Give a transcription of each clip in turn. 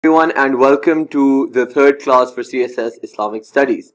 Everyone and welcome to the third class for CSS Islamic Studies.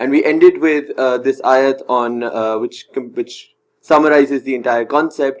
and we ended with this ayat on which summarizes the entire concept.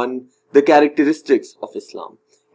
on the characteristics of Islam,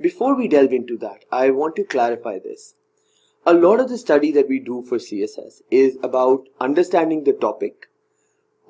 Before we delve into that, I want to clarify this. A lot of the study that we do for CSS is about understanding the topic.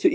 So,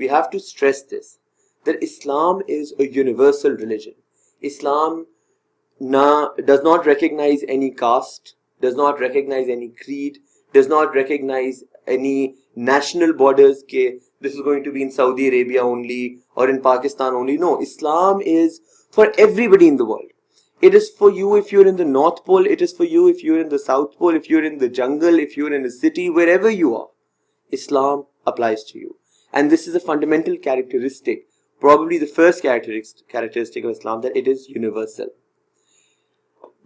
We have to stress this, that Islam is a universal religion. Islam does not recognize any caste, does not recognize any creed, does not recognize any national borders ke this is going to be in Saudi Arabia only or in Pakistan only. No, Islam is for everybody in the world. It is for you if you're in the North Pole, it is for you if you're in the South Pole, if you're in the jungle, if you're in a city, wherever you are, Islam applies to you. And this is a fundamental characteristic, probably the first characteristic of Islam, that it is universal.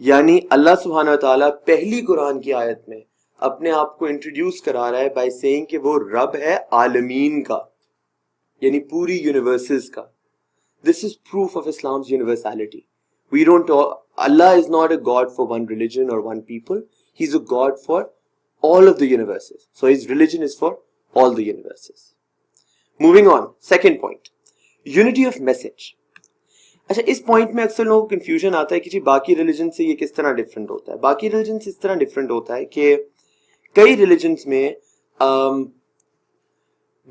یعنی اللہ سبحانہ وتعالیٰ پہلی قرآن کی آیت میں اپنے آپ کو introduce کرا رہا ہے بائی سیئنگ کہ وہ رب ہے عالمین کا، یعنی پوری یونیورسز کا. This is proof of Islam's universality. We don't Allah is not a God for one religion or one people. He's a God for all of the universes. So his religion is for all the universes. Moving on, second point. Unity of message. اچھا اس point میں اکثر لوگوں کو confusion آتا ہے کہ جی باقی religion سے یہ کس طرح ڈفرینٹ ہوتا ہے. باقی ریلیجن سے اس طرح ڈفرینٹ ہوتا ہے کہ کئی ریلیجنس میں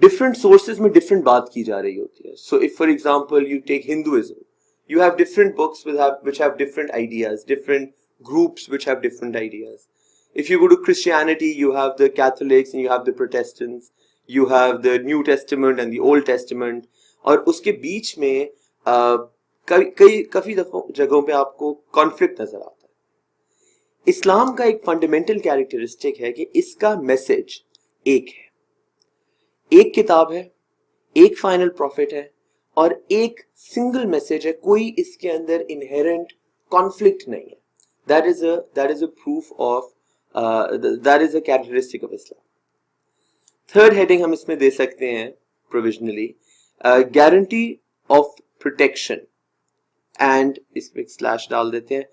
ڈفرنٹ سورسز میں ڈفرنٹ بات کی جا رہی ہوتی ہے. So if for example you take Hinduism, you have different books which have different ideas, different groups which have different ideas. If you go to Christianity, you have the Catholics and you have the Protestants, you have the New Testament and the Old Testament, اور اس کے بیچ میں کافی جگہوں پہ آپ کو conflict نظر آتا ہے. اسلام کا ایک فنڈامنٹل کیریکٹرسٹک ہے کہ اس کا میسج ایک ہے, ایک کتاب ہے, ایک فائنل پروفٹ ہے, اور ایک سنگل میسج ہے, کوئی اس کے اندر انہیرنٹ کانفلکٹ نہیں ہے. that is a proof of that is a characteristic of Islam. Third heading ہم اس میں دے سکتے ہیں provisionally guarantee of protection, and اس میں سلیش ڈال دیتے ہیں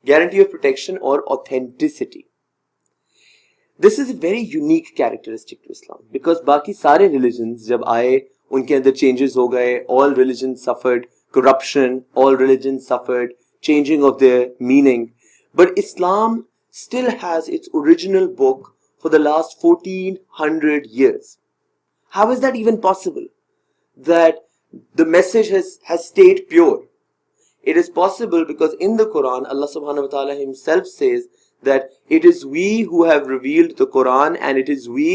گارنٹی آف پروٹیکشن اور authenticity. This is a very unique characteristic to Islam, because باقی سارے ریلیجنز جب آئے ان کے اندر چینجز ہو گئے. All religion suffered corruption, all religion suffered changing of their meaning, but Islam still has its original book for the last 1400 years. How is that even possible? That the message has stayed pure. It is possible because in the Quran, Allah subhanahu wa ta'ala himself says that it is we who have revealed the Quran and it is we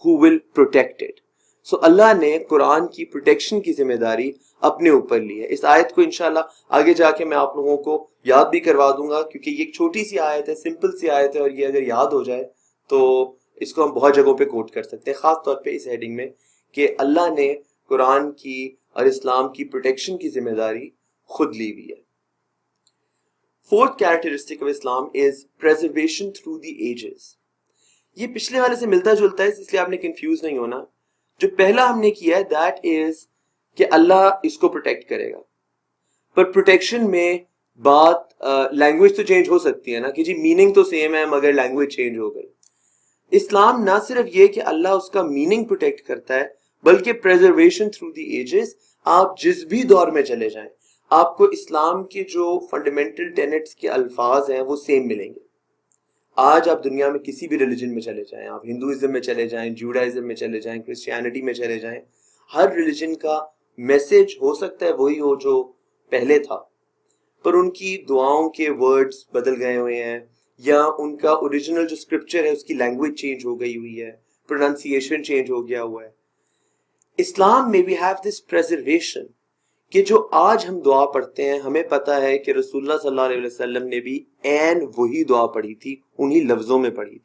who will protect it. So اللہ نے قرآن کی protection کی ذمہ داری اپنے اوپر لی ہے. اس آیت کو انشاءاللہ آگے جا کے میں آپ لوگوں کو یاد بھی کروا دوں گا, کیونکہ یہ ایک چھوٹی سی آیت ہے, سمپل سی آیت ہے, اور یہ اگر یاد ہو جائے تو اس کو ہم بہت جگہوں پہ کوٹ کر سکتے ہیں, خاص طور پہ اس ہیڈنگ میں کہ اللہ نے قرآن کی اور اسلام کی پروٹیکشن کی ذمہ داری خود لی ہوئی ہے. Fourth characteristic of Islam is preservation through the ages. یہ پچھلے والے سے ملتا جلتا ہے, اس لیے آپ نے کنفیوز نہیں ہونا. جو پہلا ہم نے کیا ہے دیٹ از کہ اللہ اس کو پروٹیکٹ کرے گا, پر پروٹیکشن میں بات لینگویج تو چینج ہو سکتی ہے نا, کہ جی میننگ تو سیم ہے مگر لینگویج چینج ہو گئی. اسلام نہ صرف یہ کہ اللہ اس کا میننگ پروٹیکٹ کرتا ہے, بلکہ پریزرویشن تھرو دی ایجز. آپ جس بھی دور میں چلے جائیں آپ کو اسلام کے جو فنڈامنٹل ٹینٹس کے الفاظ ہیں وہ سیم ملیں گے. آج آپ دنیا میں کسی بھی ریلیجن میں چلے جائیں, آپ ہندوازم میں چلے جائیں, جوڈائزم میں چلے جائیں, کرسچینٹی میں چلے جائیں, ہر ریلیجن کا میسج ہو سکتا ہے وہی ہو جو پہلے تھا, پر ان کی دعاؤں کے ورڈز بدل گئے ہوئے ہیں, یا ان کا اوریجنل جو اسکرپچر ہے اس کی لینگویج چینج ہو گئی ہوئی ہے, پروننسیشن چینج ہو گیا ہوا ہے. اسلام میں وی ہیو دس پریزرویشن کہ جو آج ہم دعا پڑھتے ہیں ہمیں پتا ہے کہ رسول اللہ صلی اللہ علیہ وسلم نے بھی عین وہی دعا پڑھی تھی, انہی لفظوں میں پڑھی تھی.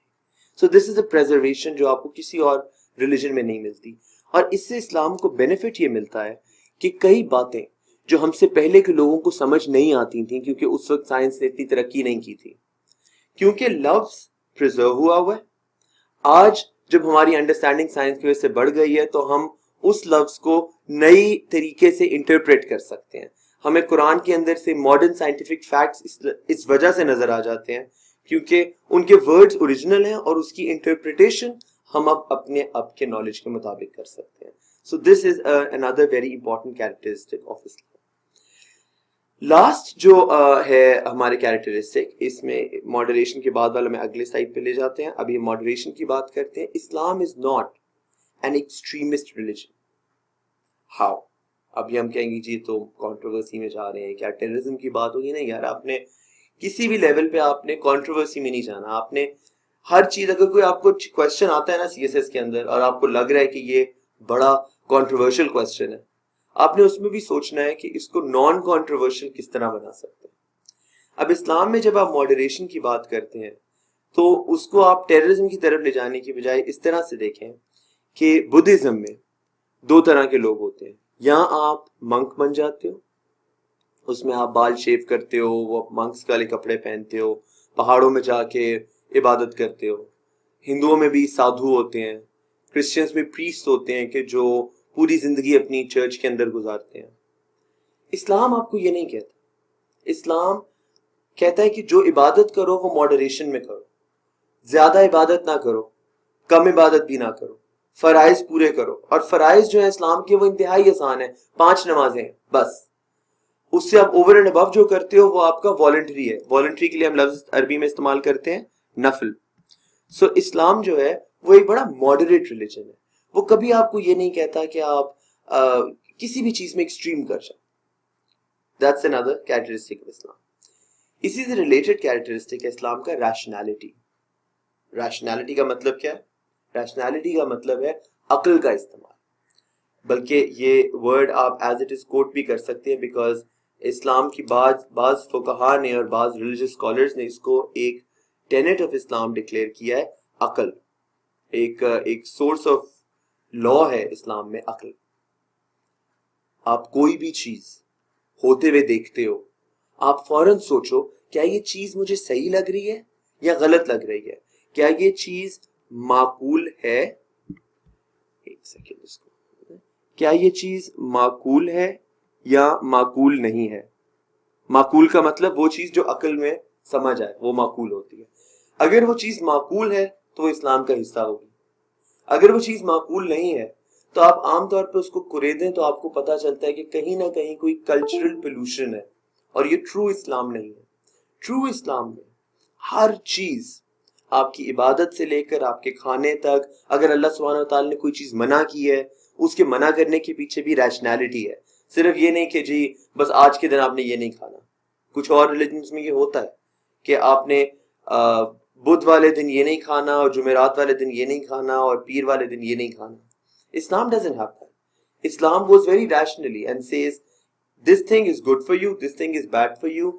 سو دس از اے پریزرویشن جو آپ کو کسی اور ریلیجن میں نہیں ملتی. اور اس سے اسلام کو بینیفٹ یہ ملتا ہے کہ کئی باتیں جو ہم سے پہلے کے لوگوں کو سمجھ نہیں آتی تھیں, کیونکہ اس وقت سائنس نے اتنی ترقی نہیں کی تھی, کیونکہ لفظ پریزرو ہوا ہوا ہے. آج جب ہماری انڈرسٹینڈنگ سائنس کی وجہ سے بڑھ گئی ہے تو ہم اس لفظ کو نئی طریقے سے انٹرپریٹ کر سکتے ہیں. ہمیں قرآن کے اندر سے ماڈرن سائنٹیفک فیکٹس اس وجہ سے نظر آ جاتے ہیں کیونکہ ان کے ورڈز اوریجنل ہیں, اور اس کی انٹرپریٹیشن ہم اب اپنے اب کے نالج کے مطابق کر سکتے ہیں. سو دس از another very important characteristic of Islam. Last جو ہے ہمارے کیریکٹرسٹک, اس میں ماڈریشن کے بعد والا میں اگلے سائڈ پہ لے جاتے ہیں. ابھی ماڈریشن کی بات کرتے ہیں. Islam is not an extremist religion. How? ابھی ہم کہیں گے جی تو کنٹروورسی میں جا رہے ہیں, کیا ٹیررزم کی بات ہوگی؟ نہیں یار, آپ نے کسی بھی لیول پہ آپ نے کنٹروورسی میں نہیں جانا. آپ نے ہر چیز, اگر کوئی آپ کو کوشچن آتا ہے نا سی ایس ایس کے اندر اور آپ کو لگ رہا ہے کہ یہ بڑا کنٹروورشل کوشچن ہے, آپ نے اس میں بھی سوچنا ہے کہ اس کو نان کنٹروورشل کس طرح بنا سکتے ہیں. اب اسلام میں جب آپ ماڈریشن کی بات کرتے ہیں تو اس کو آپ ٹیررزم کی طرف لے جانے کی بجائے اس طرح سے دیکھیں کہ بدھزم میں دو طرح کے لوگ ہوتے ہیں, یا آپ منک بن جاتے ہو اس میں آپ بال شیو کرتے ہو, وہ منکس والے کپڑے پہنتے ہو, پہاڑوں میں جا کے عبادت کرتے ہو. ہندوؤں میں بھی سادھو ہوتے ہیں, کرسچنس میں پریسٹ ہوتے ہیں کہ جو پوری زندگی اپنی چرچ کے اندر گزارتے ہیں. اسلام آپ کو یہ نہیں کہتا. اسلام کہتا ہے کہ جو عبادت کرو وہ ماڈریشن میں کرو, زیادہ عبادت نہ کرو, کم عبادت بھی نہ کرو, فرائض پورے کرو. اور فرائض جو ہیں اسلام کے وہ انتہائی آسان ہیں, 5 نمازیں ہیں بس. اس سے آپ اوور اینڈ ابو جو کرتے ہو وہ آپ کا والنٹری ہے. والنٹری کے لیے ہم لفظ عربی میں استعمال کرتے ہیں نفل. سو اسلام جو ہے وہ ایک بڑا ماڈریٹ ریلیجن ہے. وہ کبھی آپ کو یہ نہیں کہتا کہ آپ کسی بھی چیز میں ایکسٹریم کر جائیں. That's another characteristic of Islam. اسی سے ریلیٹڈ کیریکٹرسٹک ہے اسلام کا ریشنالٹی. ریشنالٹی کا مطلب کیا ہے؟ ریشنالٹی کا مطلب ہے عقل کا استعمال. بلکہ یہ ورڈ آپ ایز اٹ از کوٹ بھی کر سکتے ہیں, بیکاز اسلام کی بعض فقہا نے اور بعض ریلیجس اسکالرز نے اس کو ایک ٹینٹ آف اسلام ڈکلیئر کیا ہے, عقل. ایک سورس آف لا ہے اسلام میں عقل. آپ کوئی بھی چیز ہوتے ہوئے دیکھتے ہو, آپ فوراً سوچو کیا یہ چیز مجھے صحیح لگ رہی ہے یا غلط لگ رہی ہے, کیا یہ چیز معقول ہے. ایک سیکنڈ, اس کو کیا یہ چیز معقول ہے یا معقول نہیں ہے. معقول کا مطلب وہ چیز جو عقل میں سمجھ آئے وہ معقول ہوتی ہے. اگر وہ چیز معقول ہے تو وہ اسلام کا حصہ ہوگی. اگر وہ چیز معقول نہیں ہے تو آپ عام طور پہ اس کو کریدیں تو آپ کو پتا چلتا ہے کہ کہیں نہ کہیں کوئی کلچرل پولوشن ہے, اور یہ ٹرو اسلام نہیں ہے. ٹرو اسلام میں ہر چیز, آپ کی عبادت سے لے کر آپ کے کھانے تک, اگر اللہ سبحانہ وتعالی نے کوئی چیز منع کی ہے اس کے منع کرنے کے پیچھے بھی ریشنالٹی ہے. صرف یہ نہیں کہ جی بس آج کے دن آپ نے یہ نہیں کھانا. کچھ اور ریلیجنز میں یہ ہوتا ہے کہ آپ نے بدھ والے دن یہ نہیں کھانا, اور جمعرات والے دن یہ نہیں کھانا, اور پیر والے دن یہ نہیں کھانا. Islam doesn't have that. Islam goes very rationally and says this thing is good for you, this thing is bad for you.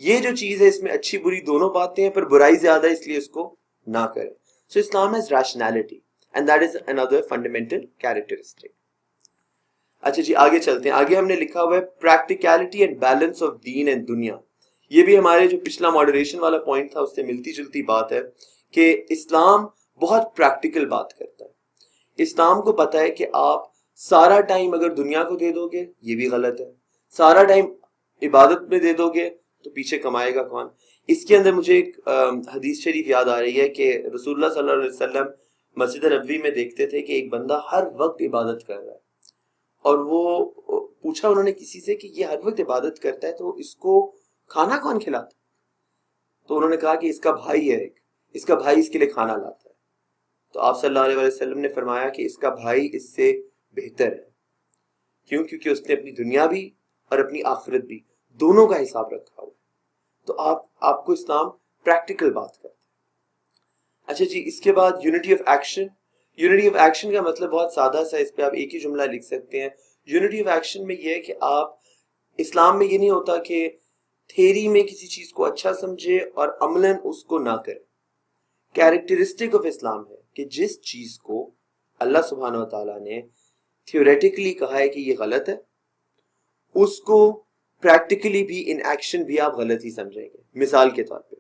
یہ جو چیز ہے اس میں اچھی بری دونوں باتیں ہیں, پر برائی زیادہ ہے اس لیے اس کو نہ کریں. So Islam has rationality and that is another fundamental characteristic. اچھا جی آگے چلتے ہیں. آگے ہم نے لکھا ہوا ہے practicality and balance of then and دنیا. یہ بھی ہمارے جو پچھلا ماڈریشن والا پوائنٹ تھا اس سے ملتی جلتی بات ہے کہ اسلام بہت پریکٹیکل بات کرتا ہے. اسلام کو پتا ہے کہ آپ سارا ٹائم اگر دنیا کو دے دو گے یہ بھی غلط ہے, سارا ٹائم عبادت میں دے دو گے تو پیچھے کمائے گا کون. اس کے اندر مجھے ایک حدیث شریف یاد آ رہی ہے کہ رسول اللہ صلی اللہ علیہ وسلم مسجد نبوی میں دیکھتے تھے کہ ایک بندہ ہر وقت عبادت کر رہا ہے, اور وہ پوچھا انہوں نے کسی سے کہ یہ ہر وقت عبادت کرتا ہے تو اس کو کھانا کون کھلاتا؟ تو انہوں نے کہا کہ اس کا بھائی ہے ایک, اس کا بھائی اس کے لیے کھانا لاتا ہے. تو آپ صلی اللہ علیہ وسلم نے فرمایا کہ اس کا بھائی اس سے بہتر ہے. کیوں؟ کیونکہ اس نے اپنی دنیا بھی اور اپنی آخرت بھی دونوں کا حساب رکھا ہوا ہے. تو آپ کو اسلام پریکٹیکل بات کرتا ہے. اچھا جی اس کے بعد unity of action. Unity of action کا مطلب بہت سادہ سا, اس پہ آپ ایک ہی جملہ لکھ سکتے ہیں. یونٹی آف ایکشن میں یہ ہے کہ آپ اسلام میں یہ نہیں ہوتا کہ تھیری میں کسی چیز کو اچھا سمجھے اور عملاً اس کو نہ کرے. کیریکٹرسٹک آف اسلام ہے کہ جس چیز کو اللہ سبحانہ و تعالیٰ نے تھیوریٹیکلی کہا ہے کہ یہ غلط ہے, اس کو پریکٹیکلی بھی ان ایکشن بھی آپ غلط ہی سمجھیں گے. مثال کے طور پہ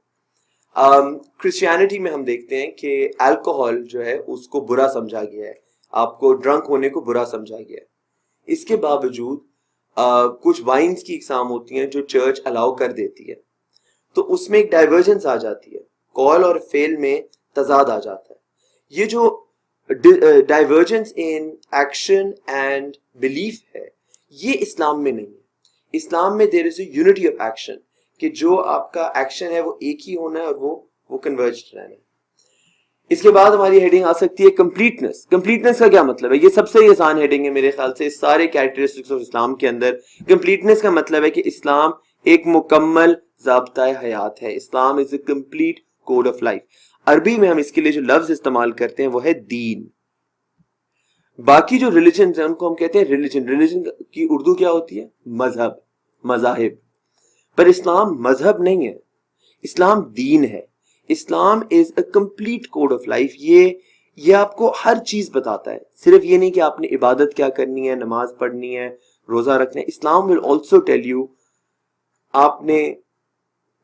کرسچینٹی میں ہم دیکھتے ہیں کہ الکوہول جو ہے اس کو برا سمجھا گیا ہے, آپ کو ڈرنک ہونے کو برا سمجھا گیا ہے. اس کے باوجود کچھ وائنز کی اقسام ہوتی ہیں جو چرچ الاؤ کر دیتی ہے, تو اس میں ایک ڈائیورجنس آ جاتی ہے, قول اور فعل میں تضاد آ جاتا ہے. یہ جو divergence in action and belief ہے یہ اسلام میں نہیں ہے. اسلام میں دیر از اے یونٹی آف ایکشن کہ جو آپ کا ایکشن ہے وہ ایک ہی ہونا ہے اور وہ کنورجڈ رہنا ہے. اس کے بعد ہماری ہیڈنگ آ سکتی ہے کمپلیٹنس. کمپلیٹنس کا کیا مطلب ہے؟ یہ سب سے آسان ہیڈنگ ہے میرے خیال سے اس سارے کیریکٹرسٹکس آف اسلام کے اندر. کمپلیٹنس کا مطلب ہے کہ اسلام ایک مکمل ضابطۂ حیات ہے. Islam is a complete code of life. عربی میں ہم اس کے لیے جو لفظ استعمال کرتے ہیں وہ ہے دین. باقی جو ریلیجنز ہیں ان کو ہم کہتے ہیں ریلیجن. ریلیجن کی اردو کیا ہوتی ہے؟ مذہب, مذاہب. پر اسلام مذہب نہیں ہے, اسلام دین ہے. Islam is a complete code of life. یہ آپ کو ہر چیز بتاتا ہے, صرف یہ نہیں کہ آپ نے عبادت کیا کرنی ہے, نماز پڑھنی ہے, روزہ رکھنا ہے. اسلام ول آلسو ٹیل یو آپ نے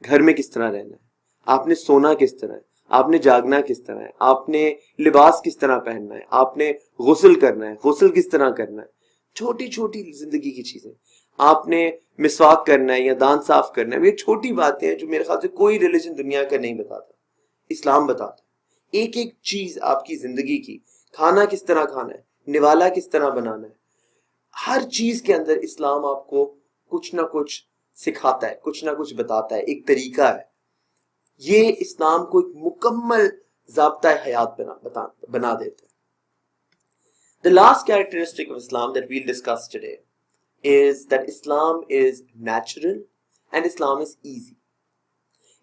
گھر میں کس طرح رہنا ہے, آپ نے سونا کس طرح ہے, آپ نے جاگنا کس طرح ہے, آپ نے لباس کس طرح پہننا ہے, آپ نے غسل کرنا ہے, غسل کس طرح کرنا ہے, چھوٹی چھوٹی زندگی کی چیزیں. آپ نے مسواک کرنا ہے یا دانت صاف کرنا ہے, یہ چھوٹی باتیں ہیں جو میرے خیال سے کوئی ریلیجن دنیا کا نہیں بتاتا, اسلام بتاتا ہے. ایک ایک چیز آپ کی زندگی کی, کھانا کس طرح کھانا ہے, نوالا کس طرح بنانا ہے, ہر چیز کے اندر اسلام آپ کو کچھ نہ کچھ سکھاتا ہے, کچھ نہ کچھ بتاتا ہے, ایک طریقہ ہے. یہ اسلام کو ایک مکمل ضابطہ حیات بنا دیتا ہے. The last characteristic of Islam that we'll discuss today is that Islam is natural and Islam is easy.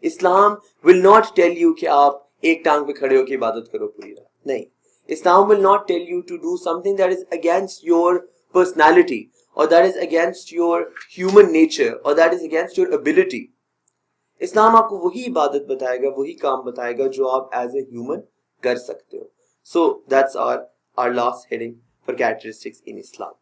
Islam will not tell you کہ آپ ایک ٹانگ پہ کھڑے ہو کے عبادت کرو پوری رات. نہیں. Islam will not tell you to do something that is against your personality or that is against your human nature or that is against your ability. اسلام آپ کو وہی عبادت بتائے گا, وہی کام بتائے گا جو آپ ایز اے ہیومن کر سکتے ہو. So that's our last heading for characteristics in Islam.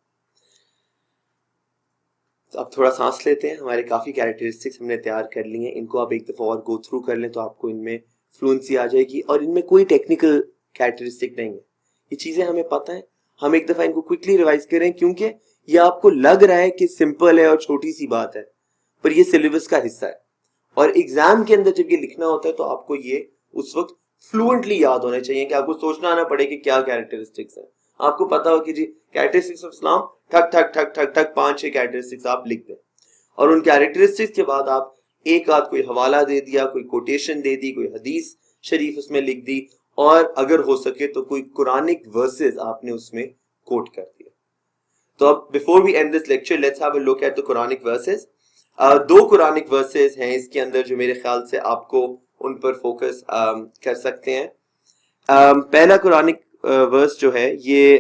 اب تھوڑا سانس لیتے ہیں. ہمارے کافی کیریکٹرسٹکس ہم نے تیار کر لی ہیں, ان کو آپ ایک دفعہ اور گو تھرو کر لیں تو آپ کو ان میں فلوئنسی آ جائے گی, اور ان میں کوئی ٹیکنیکل کیریکٹرسٹک نہیں ہے. یہ چیزیں ہمیں پتہ ہیں, ہم ایک دفعہ ان کو کوئکلی ریوائز کریں کیونکہ یہ آپ کو لگ رہا ہے کہ سمپل ہے اور چھوٹی سی بات ہے, پر یہ سلیبس کا حصہ ہے, اور ایگزام کے اندر جب یہ لکھنا ہوتا ہے تو آپ کو یہ اس وقت فلوئنٹلی یاد ہونے چاہیے کہ آپ کو سوچنا نہ پڑے کہ کیا کیریکٹرسٹکس ہیں. آپ کو پتا ہو کہ جی کیریکٹرسٹکس آف اسلام ٹھک ٹھک ٹھک ٹھک ٹھک 5-6 کیریکٹرسٹکس آپ لکھ دیں, اور ان کیریکٹرسٹکس کے بعد آپ ایک آدھ کوئی حوالہ دے دیا, کوئی کوٹیشن دے دی, کوئی حدیث شریف اس میں لکھ دی, اور اگر ہو سکے تو کوئی قرآنک ورسز آپ نے اس میں کوٹ کر دیا. تو اب before we end this lecture let's have a look at the Quranic verses. 2 Quranic verses ہیں اس کے اندر جو میرے خیال سے آپ کو ان پر فوکس کر سکتے ہیں. پہلا قرآنک ورس جو ہے یہ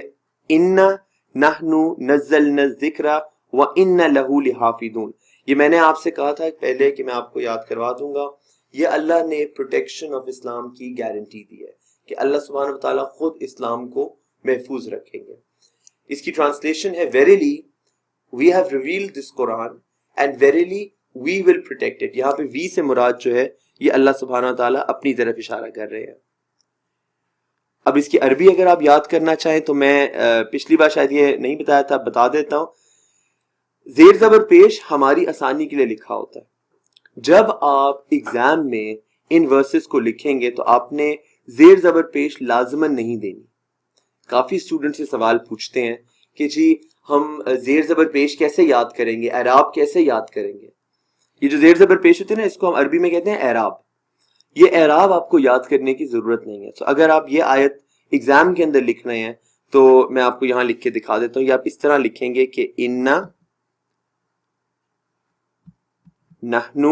اِنَّا نَحْنُ نَزَّلْنَا الذِّكْرَ وَإِنَّا لَهُ لَحَافِظُونَ. یہ میں نے آپ سے کہا تھا پہلے کہ میں آپ کو یاد کروا دوں گا. یہ اللہ نے پروٹیکشن آف اسلام کی گارنٹی دی ہے کہ اللہ سبحانہ وتعالیٰ خود اسلام کو محفوظ رکھیں گے. اس کی ٹرانسلیشن ہے verily we have revealed this Quran and verily we will protect it. یہاں پہ we سے مراد جو ہے یہ اللہ سبحانہ وتعالیٰ اپنی طرف اشارہ کر رہے ہیں. اب اس کی عربی اگر آپ یاد کرنا چاہیں تو میں پچھلی بار شاید یہ نہیں بتایا تھا, بتا دیتا ہوں. زیر زبر پیش ہماری آسانی کے لیے لکھا ہوتا ہے. جب آپ ایگزام میں ان ورسز کو لکھیں گے تو آپ نے زیر زبر پیش لازماً نہیں دینی. کافی اسٹوڈنٹ سے سوال پوچھتے ہیں کہ جی ہم زیر زبر پیش کیسے یاد کریں گے, اعراب کیسے یاد کریں گے. یہ جو زیر زبر پیش ہوتے ہیں نا, اس کو ہم عربی میں کہتے ہیں اعراب. یہ اعراب آپ کو یاد کرنے کی ضرورت نہیں ہے. تو اگر آپ یہ آیت ایگزام کے اندر لکھ رہے ہیں تو میں آپ کو یہاں لکھ کے دکھا دیتا ہوں. یہ آپ اس طرح لکھیں گے کہ اِنَّا نَحْنُ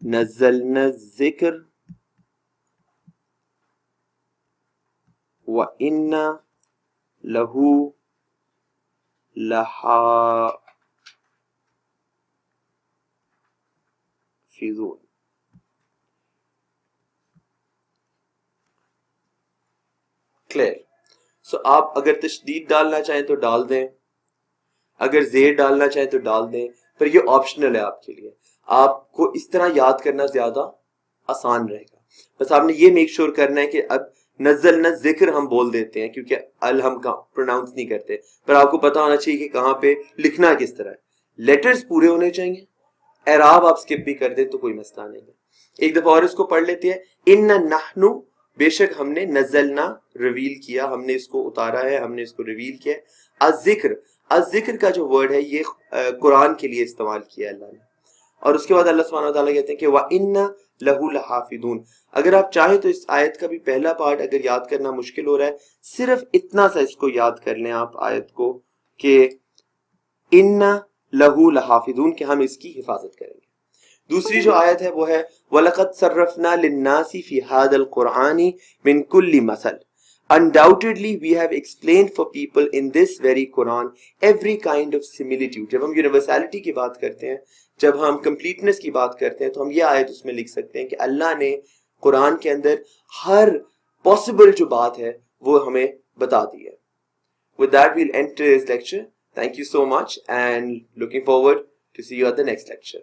نَزَّلْنَا الذِّكْرَ وَإِنَّا لَهُ لَحَافِظُونَ. کلیئر. سو آپ اگر تشدید ڈالنا چاہیں تو ڈال دیں, اگر زیر ڈالنا چاہیں تو ڈال دیں, پر یہ آپشنل ہے آپ کے لیے. آپ کو اس طرح یاد کرنا زیادہ آسان رہے گا. بس آپ نے یہ میک شور کرنا ہے کہ اب نزلنا ذکر ہم بول دیتے ہیں کیونکہ ہم پروناؤنس نہیں کرتے, پر آپ کو پتا ہونا چاہیے کہ کہاں پہ لکھنا کس طرح ہے. لیٹرز پورے ہونے چاہیے, اعراب آپ سکپ بھی کر دیں تو کوئی مسئلہ نہیں ہے. ایک دفعہ اور اس کو پڑھ لیتے ہیں. اِنَّا نَحْنُ بے شک ہم نے نزلنا ریویل کیا, ہم نے اس کو اتارا ہے, ہم نے اس کو ریویل کیا. الذکر, الذکر کا جو ورڈ ہے یہ قرآن کے لیے استعمال کیا اللہ نے. اور اس کے بعد اللہ سبحانہ وتعالیٰ کہتے ہیں کہ وَإِنَّا لَهُ لَحَافِظُونَ. اگر آپ چاہیں تو اس آیت کا بھی پہلا پارٹ اگر یاد کرنا مشکل ہو رہا ہے, صرف اتنا سا اس کو یاد کر لیں آپ آیت کو کہ اِنَّا لَهُ لَحَافِظُونَ, کہ ہم اس کی حفاظت کریں گے. دوسری جو آیت ہے وہ ہے وَلَقَدْ صَرَّفْنَا لِلنَّاسِ فِي هَذَا الْقُرْآنِ مِنْ كُلِّ مَثَلٍ. Undoubtedly we have explained for people in this very Quran every kind of similitude. جب ہم یونیورسلٹی کی بات کرتے ہیں, جب ہم کمپلیٹنس کی بات کرتے ہیں, تو ہم یہ آیت اس میں لکھ سکتے ہیں کہ اللہ نے قرآن کے اندر ہر پاسبل جو بات ہے وہ ہمیں بتا دی ہے. With that we'll end today's lecture. Thank you so much and looking forward to see you at the next lecture.